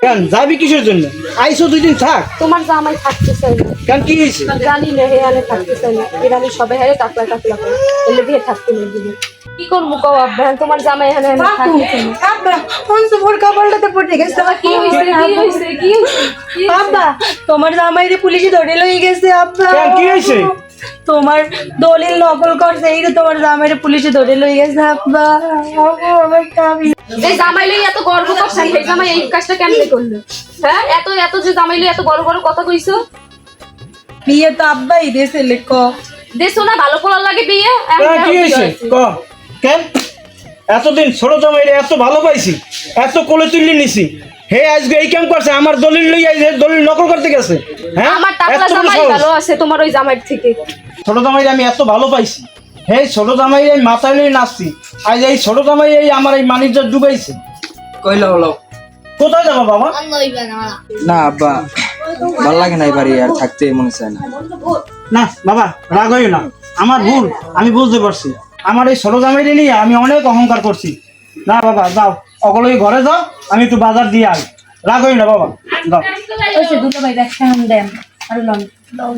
কেন যাবি কিসের জন্য? আইসো 2 দিন থাক। তোমার জামাই থাকতে চাই না, কেন কি হয়েছে? জানি না হে আনে থাকতে চাই না, এর আমি সবাই হারে টাকলা টাকলা করে এলে দিয়ে থাকতে নেই দিদি। কি করবো কও আব্বা, তোমার জামাই এখানে থাকতে চাই না। আব্বা কোন সুবর কপালটাতে পড়ে গেছে। কি হইছে কি হইছে কি হইছে? আব্বা তোমার জামাইরে পুলিশে ধরে লই গেছে। আব্বা কেন কি হয়েছে? তোমার দলিল নকল করছে, এই তো তোমার জামাইরে পুলিশে ধরে লই গেছে। আব্বা আমার কামি যে জামাই লই এত গর্ব করছেন, সেই জামাই এই কাজটা কেমনে করলো? হ্যাঁ, এত এত যে জামাই লই এত বড় বড় কথা কইছো। বিয়ে তো আব্বাই দিয়েছে লেখ। দেশো না ভালো পোলা লাগে বিয়ে। কেন কি হয়েছে? ক কেন এতদিন ছোট জামাইরে এত ভালো পাইছি, এত কোলে তুললি নিছি, হে আজকে এই কাম করছে, আমার দলিল লই আইছে, দলিল নকল করতে গেছে। হ্যাঁ, আমার টাকলা এত বড় জামাই সাহস। ভালো আছে তোমার ওই জামাইয়ের থেকে। ছোট জামাইরে আমি এত ভালো পাইছি, হে ছোট জামাই এই মাথায় লই নাচছি, আজ এই ছোট জামাই এই আমার এই মানিজ্য ডুবাইছে। কইলো হলো কোথায় যাবো বাবা? না আব্বা ভাল লাগে না এবারে আর থাকতে মনে চায় না। না বাবা, রাগ হইও না, আমার ভুল, আমি বুঝতে পারছি। আমার এই ছোট জামাইরে নিয়ে আমি অনেক অহংকার করছি। না বাবা যাও, অগলই ঘরে যাও, আমি একটু বাজার দিয়ে আই। রাগ হইও না বাবা, যাও। ওইসে দুটো ভাই দেখতে দেন আর লন দাও।